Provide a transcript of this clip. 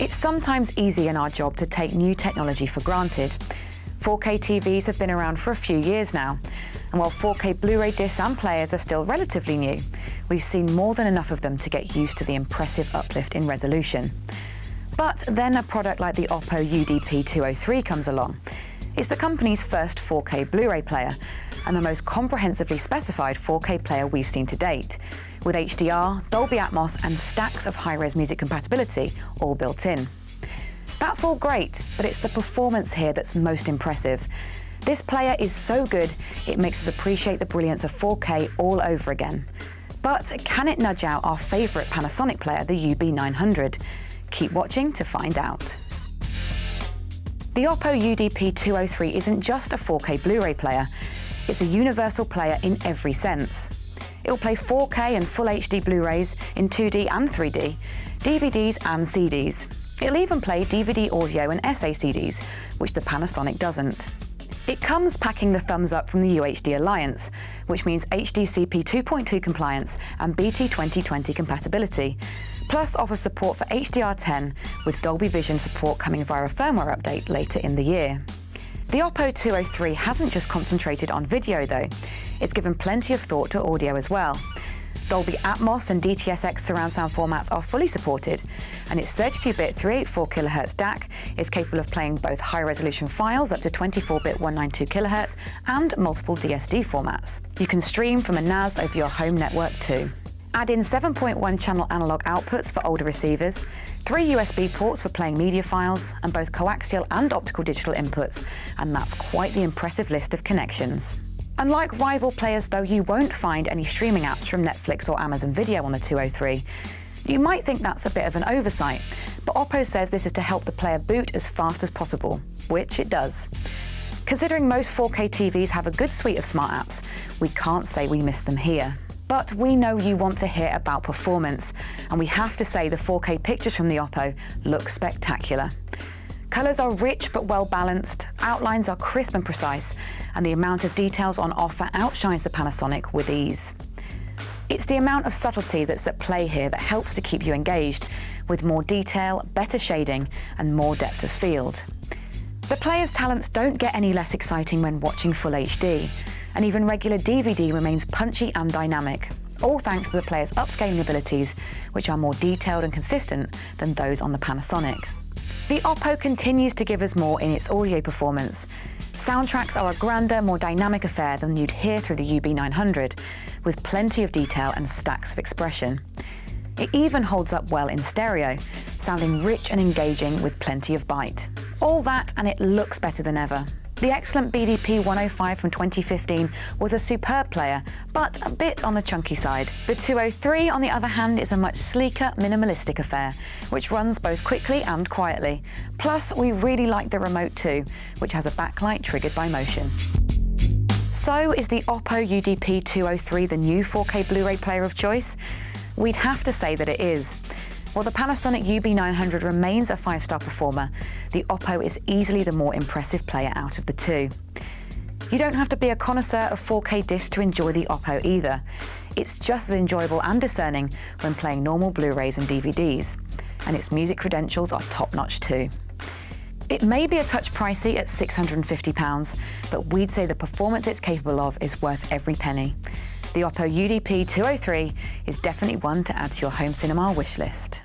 It's sometimes easy in our job to take new technology for granted. 4K TVs have been around for a few years now, and while 4K Blu-ray discs and players are still relatively new, we've seen more than enough of them to get used to the impressive uplift in resolution. But then a product like the Oppo UDP-203 comes along. It's the company's first 4K Blu-ray player, and the most comprehensively specified 4K player we've seen to date, with HDR, Dolby Atmos and stacks of high-res music compatibility all built in. That's all great, but it's the performance here that's most impressive. This player is so good, it makes us appreciate the brilliance of 4K all over again. But can it nudge out our favourite Panasonic player, the UB900? Keep watching to find out. The Oppo UDP-203 isn't just a 4K Blu-ray player, it's a universal player in every sense. It will play 4K and Full HD Blu-rays in 2D and 3D, DVDs and CDs. It'll even play DVD audio and SACDs, which the Panasonic doesn't. It comes packing the thumbs up from the UHD Alliance, which means HDCP 2.2 compliance and BT 2020 compatibility, plus offers support for HDR10 with Dolby Vision support coming via a firmware update later in the year. The Oppo 203 hasn't just concentrated on video though, it's given plenty of thought to audio as well. Dolby Atmos and DTS:X surround sound formats are fully supported, and its 32-bit 384 kHz DAC is capable of playing both high-resolution files up to 24-bit 192 kHz and multiple DSD formats. You can stream from a NAS over your home network too. Add in 7.1 channel analog outputs for older receivers, 3 USB ports for playing media files, and both coaxial and optical digital inputs, and that's quite the impressive list of connections. Unlike rival players though, you won't find any streaming apps from Netflix or Amazon Video on the 203. You might think that's a bit of an oversight, but Oppo says this is to help the player boot as fast as possible, which it does. Considering most 4K TVs have a good suite of smart apps, we can't say we miss them here. But we know you want to hear about performance, and we have to say the 4K pictures from the Oppo look spectacular. Colours are rich but well balanced, outlines are crisp and precise, and the amount of details on offer outshines the Panasonic with ease. It's the amount of subtlety that's at play here that helps to keep you engaged, with more detail, better shading, and more depth of field. The player's talents don't get any less exciting when watching Full HD, and even regular DVD remains punchy and dynamic, all thanks to the player's upscaling abilities, which are more detailed and consistent than those on the Panasonic. The Oppo continues to give us more in its audio performance. Soundtracks are a grander, more dynamic affair than you'd hear through the UB900, with plenty of detail and stacks of expression. It even holds up well in stereo, sounding rich and engaging with plenty of bite. All that and it looks better than ever. The excellent BDP-105 from 2015 was a superb player, but a bit on the chunky side. The 203, on the other hand, is a much sleeker, minimalistic affair, which runs both quickly and quietly. Plus, we really like the remote too, which has a backlight triggered by motion. So, is the Oppo UDP-203 the new 4K Blu-ray player of choice? We'd have to say that it is. While the Panasonic UB900 remains a 5-star performer, the Oppo is easily the more impressive player out of the two. You don't have to be a connoisseur of 4K discs to enjoy the Oppo either. It's just as enjoyable and discerning when playing normal Blu-rays and DVDs, and its music credentials are top-notch too. It may be a touch pricey at £650, but we'd say the performance it's capable of is worth every penny. The Oppo UDP-203 is definitely one to add to your home cinema wish list.